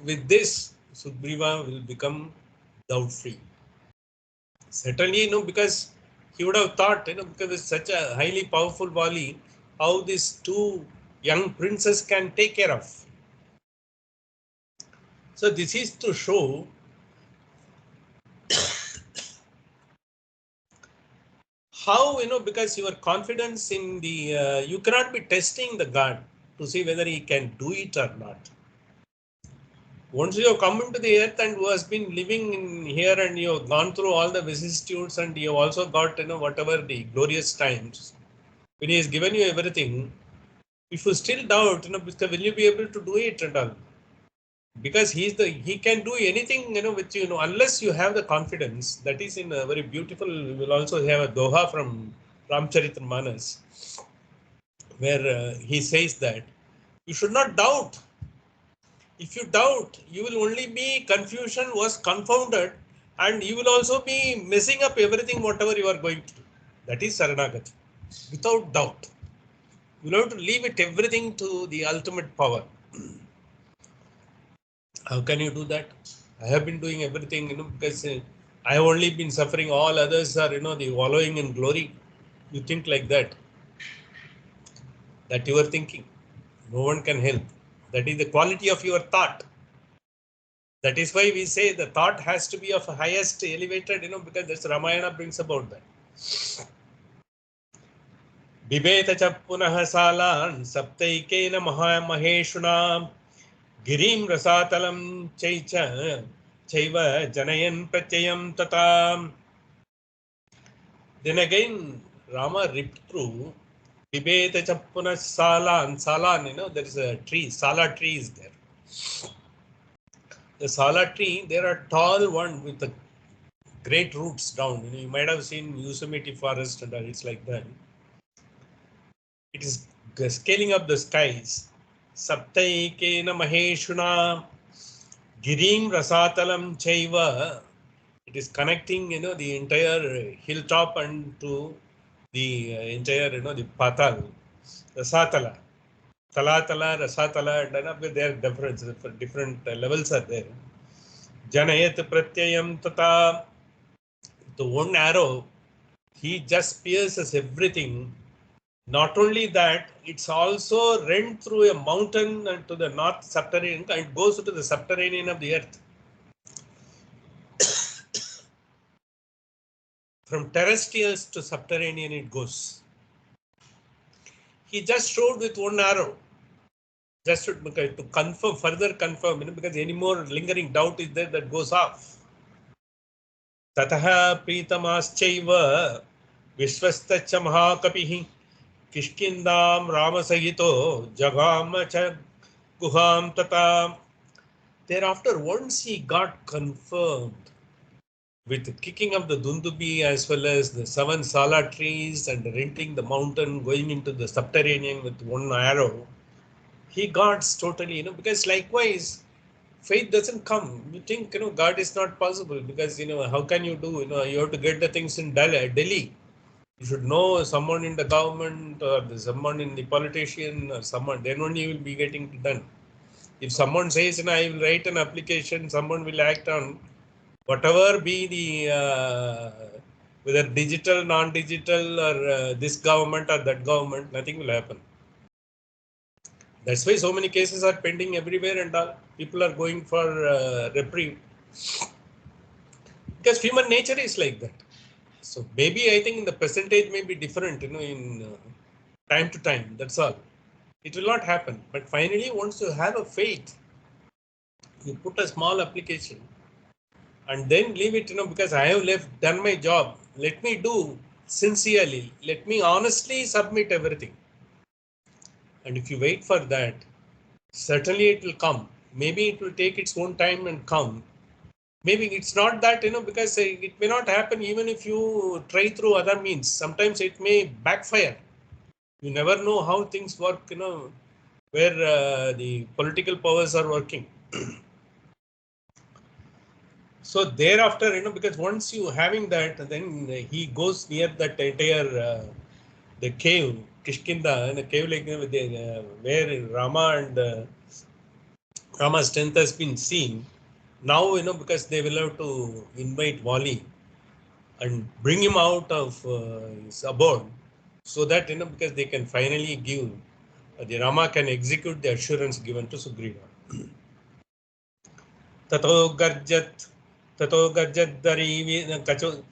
With this, Sugriva will become doubt free. Certainly, because he would have thought, because it's such a highly powerful Vali, how these two young princes can take care of. So this is to show how, because your confidence in the, you cannot be testing the God to see whether he can do it or not. Once you have come into the earth and who has been living in here and you have gone through all the vicissitudes and you have also got, whatever the glorious times, when he has given you everything, if you still doubt, because will you be able to do it at all? Because he can do anything, with you, unless you have the confidence. That is in a very beautiful, we will also have a doha from Ramcharitamanas, where he says that you should not doubt. If you doubt, you will only be confusion was confounded, and you will also be messing up everything, whatever you are going to do. That is Saranagati. Without doubt. You have to leave it everything to the ultimate power. How can you do that? I have been doing everything, because I have only been suffering. All others are, the wallowing in glory. You think like that. That you are thinking. No one can help. That is the quality of your thought. That is why we say the thought has to be of highest elevated, because that's Ramayana brings about that. Bibeta cha punah salan saptaikena maheshunam girim rasatalam chaicha chaiva janayan pratyayam tatam. Then again, Rama ripped through Bibeta cha punah salan, there is a tree, sala tree is there. The sala tree, there are tall one with the great roots down. You might have seen Yosemite forest and it's like that. It is scaling up the skies. Saptaikena maheshuna girim rasatalam chaiva. It is connecting, the entire hilltop and to the entire, the patal, rasatala. Talatala, rasatala, and there are different levels are there. Janayat pratyayam tata. The one arrow, he just pierces everything. Not only that, it's also rent through a mountain to the north subterranean, and it goes to the subterranean of the earth. From terrestrials to subterranean it goes. He just showed with one arrow, just to confirm, further confirm, because any more lingering doubt is there, that goes off. Tataha pritamaschaiva vishwastacha mahakapihi Kishkindam Ramasahito Jagama Guham Tata. Thereafter, once he got confirmed with the kicking of the Dundubi as well as the 7 Sala trees and renting the mountain, going into the subterranean with one arrow, he got totally, because likewise, faith doesn't come. You think, God is not possible because, how can you do, you have to get the things in Delhi. You should know someone in the government or someone in the politician or someone, then only you will be getting it done. If someone says, I will write an application, someone will act on whatever be the whether digital, non-digital, or this government or that government, nothing will happen. That's why so many cases are pending everywhere, and people are going for reprieve, because human nature is like that. So maybe I think the percentage may be different, in time to time. That's all. It will not happen. But finally, once you have a faith, you put a small application and then leave it, because I have done my job. Let me do sincerely. Let me honestly submit everything. And if you wait for that, certainly it will come. Maybe it will take its own time and come. Maybe it's not that, because it may not happen even if you try through other means. Sometimes it may backfire. You never know how things work, where the political powers are working. So thereafter, because once you having that, then he goes near that entire the cave, Kishkinda, and a cave like where Rama and Rama's strength has been seen. Now, because they will have to invite Wali and bring him out of his abode, so that, because they can finally give, the Rama can execute the assurance given to Sugriva. Tato garjat, tato garjat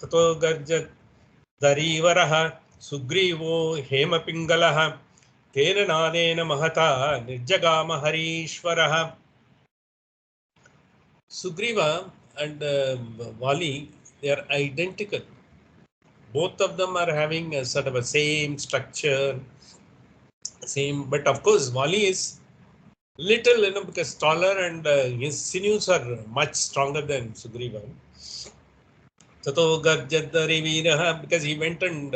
tato garjat darivaraha, Sugrivo hemapingalaha, tena nadena mahata, nirjagama harishvaraha. Sugriva and Vali, they are identical. Both of them are having a sort of a same structure, same, but of course Vali is little, because taller, and his sinews are much stronger than Sugriva. Tato Garjadari Veeraha, because he went and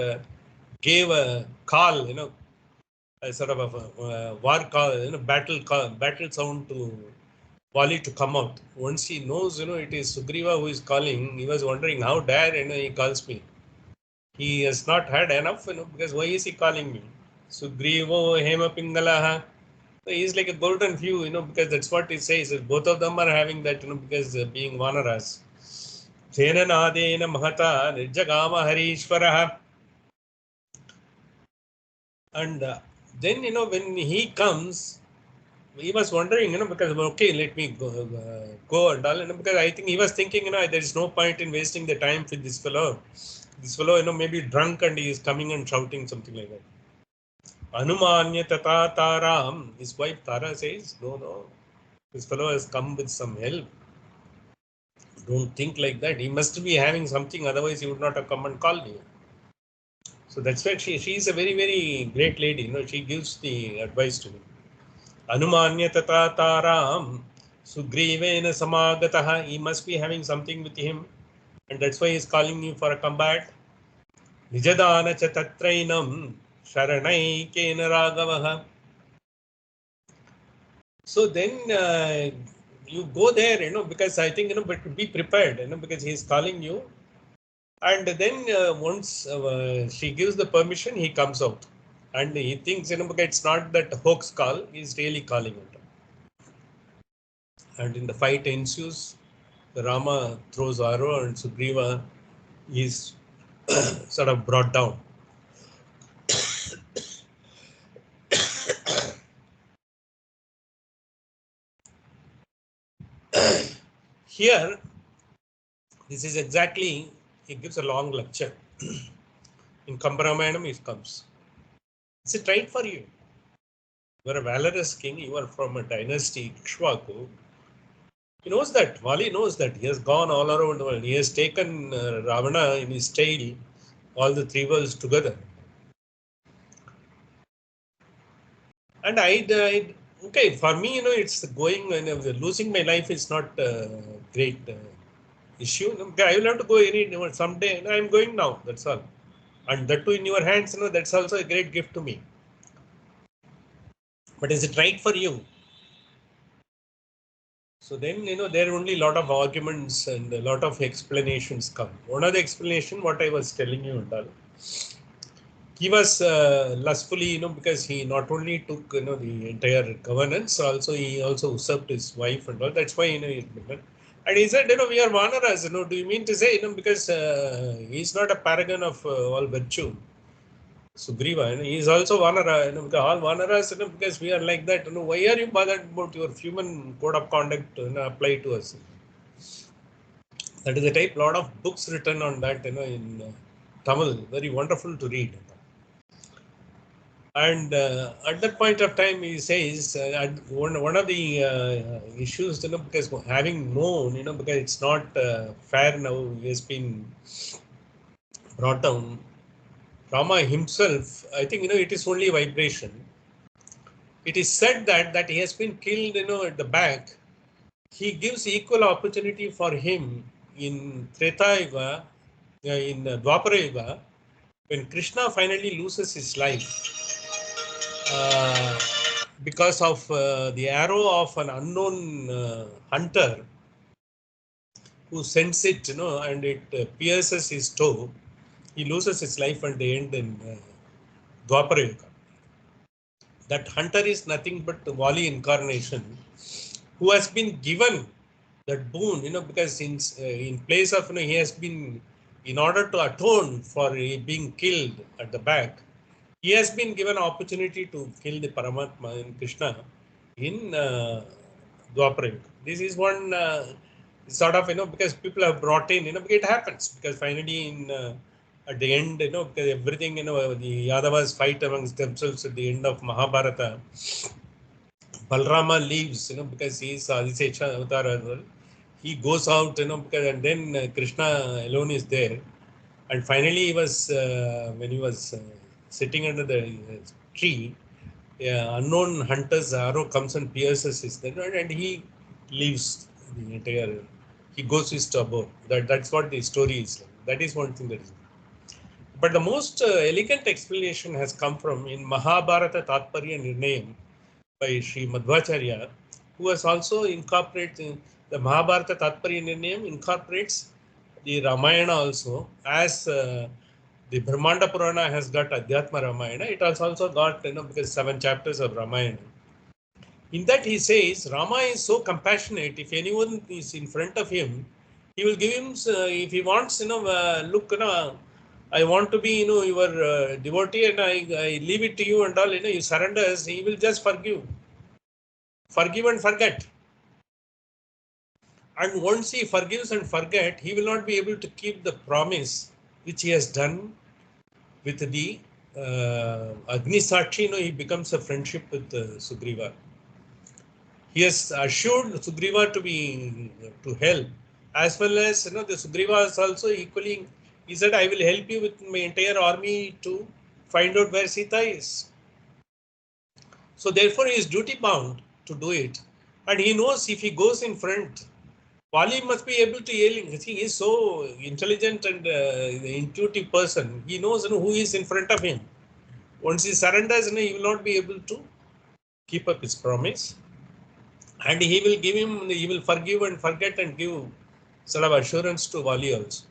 gave a call, a sort of a war call, battle sound to Vali to come out. Once he knows, it is Sugriva who is calling, he was wondering how dare, he calls me. He has not had enough, because why is he calling me? Sugrivo Hema Pingalaha. So he is like a golden few, because that's what it says. Both of them are having that, because being Vanaras. Sena Nadena Mahata Nirjagama Harishvaraha. And then, when he comes, he was wondering, because, okay, let me go and all, because I think he was thinking, there is no point in wasting the time with this fellow. This fellow, maybe drunk and he is coming and shouting something like that. Anumanya Tata Taram, his wife Tara says, no, this fellow has come with some help. Don't think like that. He must be having something, otherwise he would not have come and called you. So that's why she is a very, very great lady. She gives the advice to me. Anumanya Tata Taram, Sugrivena Samagataha. He must be having something with him, and that's why he's calling you for a combat. Nijadana Chatatrainam Sharanai Kena Ragavaha. So then you go there, because I think, but be prepared, because he is calling you. And then once she gives the permission, he comes out. And he thinks, because it's not that hoax call, he's really calling it. And in the fight ensues, the Rama throws arrow and Sugriva is sort of brought down. Here, this is exactly, he gives a long lecture. In Ramayanam, it comes. Is it right for you? You are a valorous king, you are from a dynasty, Ikshvaku. He knows that, Vali knows that. He has gone all around the world. He has taken Ravana in his tail, all the three worlds together. And okay, for me, it's going, losing my life is not a great issue. I will have to go someday. I'm going now, that's all. And that too in your hands, that's also a great gift to me. But is it right for you? So then, there are only a lot of arguments and a lot of explanations come. One of the explanation, what I was telling you, he was lustfully, because he not only took, the entire governance, also he also usurped his wife and all. That's why, And he said, we are Vanaras, do you mean to say, because he's not a paragon of all virtue. Sugriva, he is also Vanara, because all Vanaras, because we are like that, why are you bothered about your human code of conduct apply to us? That is the type, lot of books written on that, in Tamil, very wonderful to read. And at that point of time, he says, one of the issues, because having known, because it's not fair now, he has been brought down. Rama himself, I think, it is only vibration. It is said that he has been killed, at the back. He gives equal opportunity for him in Treta Yuga, in Dwapara Yuga, when Krishna finally loses his life. Because of the arrow of an unknown hunter who sends it, and it pierces his toe, he loses his life at the end in Dwapara Yuga. That hunter is nothing but the Vali incarnation, who has been given that boon, because in place of, he has been, in order to atone for being killed at the back, he has been given opportunity to kill the Paramatma in Krishna in Dwapara Yuga. This is one sort of, because people have brought in, because it happens, because finally in at the end, because everything, the Yadavas fight amongst themselves at the end of Mahabharata. Balrama leaves, because he is Adisesha Avatar as well. He goes out, because, and then Krishna alone is there. And finally, he was when he was sitting under the tree, unknown hunter's arrow comes and pierces his neck, and he leaves the entire. He goes his abode. That's what the story is like. That is one thing that is. But the most elegant explanation has come from in Mahabharata Tatparya Nirnayam by Sri Madhvacharya, who has also incorporated the Mahabharata Tatparya Nirnayam incorporates the Ramayana also, as the Brahmanda Purana has got Adhyatma Ramayana. It has also got, because 7 chapters of Ramayana. In that he says, Rama is so compassionate. If anyone is in front of him, he will give him, if he wants, look, I want to be, your devotee, and I leave it to you and all, you surrender, he will just forgive. Forgive and forget. And once he forgives and forget, he will not be able to keep the promise which he has done with the Agni Sakshi. He becomes a friendship with Sugriva. He has assured Sugriva to help, as well as, the Sugriva is also equally. He said, I will help you with my entire army to find out where Sita is. So therefore, he is duty bound to do it, and he knows if he goes in front, Wali must be able to yell. He is so intelligent and intuitive person. He knows, who is in front of him. Once he surrenders, he will not be able to keep up his promise. And he will give him, he will forgive and forget and give sort of assurance to Wali also.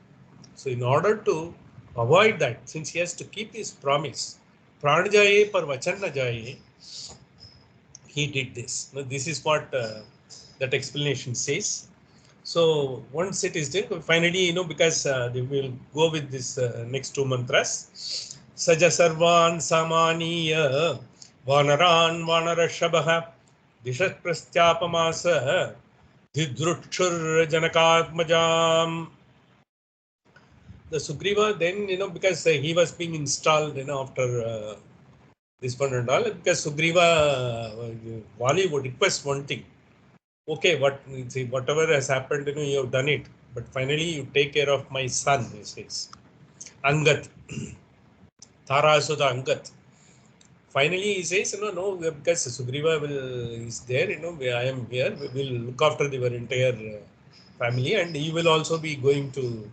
So in order to avoid that, since he has to keep his promise, Pran jaye par vachan na jaye, he did this. Now, this is what that explanation says. So once it is done, finally, because they will go with this next 2 mantras. Saja sarvan samaniya vanaran vanarashabha dishat prastyapamasa dhidrutshur janakatmajam. The Sugriva then, because he was being installed, after this one and all, because Sugriva, Vali would request one thing. Okay, whatever has happened, you have done it, but finally you take care of my son, he says. Angat. Tarasuda Angat. Finally, he says, no, because Sugriva is there, I am here, we will look after your entire family, and he will also be going to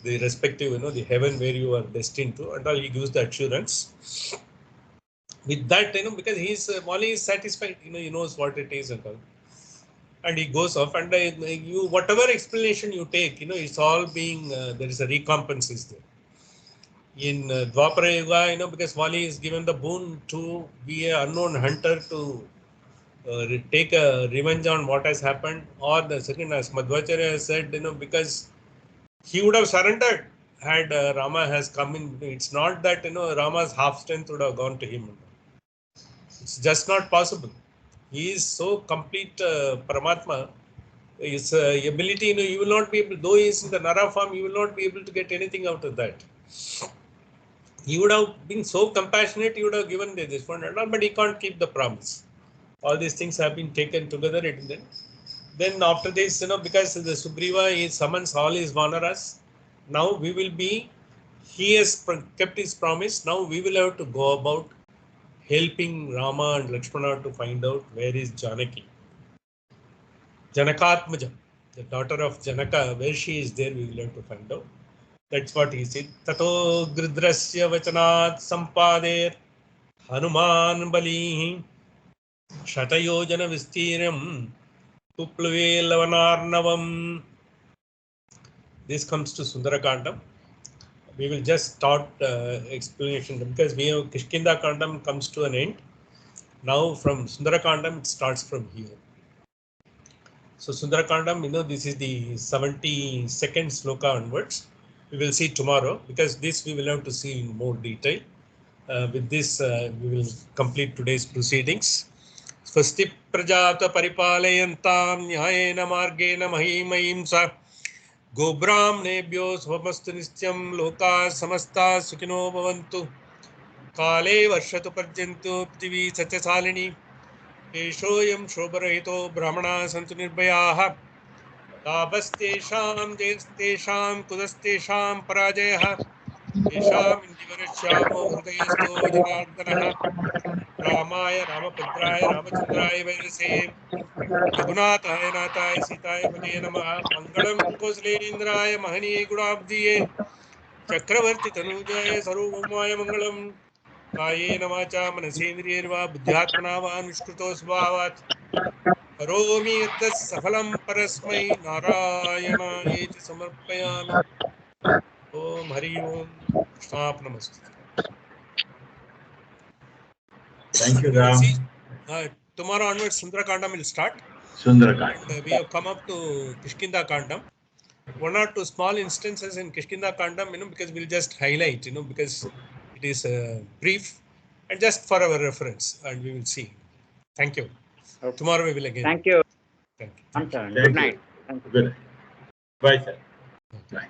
the respective, the heaven where you are destined to, and all. He gives the assurance. With that, because Wali is satisfied, he knows what it is and all. And he goes off, and you, whatever explanation you take, it's all being, there is a recompense is there. In Dwapara Yuga, because Wali is given the boon to be an unknown hunter to take a revenge on what has happened, or the second, as Madhvacharya said, because he would have surrendered had Rama has come in. It's not that Rama's half strength would have gone to him. It's just not possible. He is so complete Paramatma. His ability, you will not be able, though he is in the Nara form, you will not be able to get anything out of that. He would have been so compassionate, he would have given this one and all, but he can't keep the promise. All these things have been taken together. Then after this, because the Sugriva, he summons all his Vanaras. Now we will be, he has kept his promise. Now we will have to go about helping Rama and Lakshmana to find out where is Janaki. Janakatmaja, the daughter of Janaka, where she is there, we will have to find out. That's what he said. Tato Gridrasya Vachanat Sampader Hanuman Balihi Shatayojana Vistiram Tuplave Lavanarnavam. This comes to Sundarakandam. We will just start explanation because we have Kishkinda Kandam comes to an end. Now from Sundarakandam it starts from here. So Sundarakandam, this is the 72nd sloka onwards. We will see tomorrow because this we will have to see in more detail. With this, we will complete today's proceedings. Swasti prajata paripalayantam nyayena margena mahimahim sa गोब्राह्मणेभ्यो स्वमस्तु नित्यं लोकाः समस्ताः सुखिनो भवन्तु काले वर्षतु पर्यन्तु पृथिवी सत्यशालिनी एषोऽयं शोभरहितो ब्राह्मणाः सन्तु निर्भयाः लाभस्तेषां जयस्तेषां कुतस्तेषां पराजयः येषाम् इन्दिवरश्यामो हृदयस्थो जनार्दनः रामाय रामभद्राय रामचन्द्राय वैरसे रघुनाथाय नाथाय सीताय पते नमः मंगलम कौसलेन्द्राय महनीय गुणाब्धिये चक्रवर्ती तनूजाय सर्वभौमाय मंगलम कायेन वाचा मनसेन्द्रियैर्वा बुद्ध्यात्मना वा निष्कृतो स्वभावात् करोमि यद्यत् सफलं परस्मै नारायणाय च समर्पयामि. ओम हरि ओम कृष्णार्पणमस्तु. Thank you, Ram. Tomorrow onwards Sundarakandam will start. Sundarakandam. And we have come up to Kishkinda Kandam. One or two small instances in Kishkinda Kandam, because we'll just highlight, because it is brief and just for our reference, and we will see. Thank you. Okay. Tomorrow we will again. Thank you. Thank you. Thank you. Good night. Good night. Bye, sir. Bye.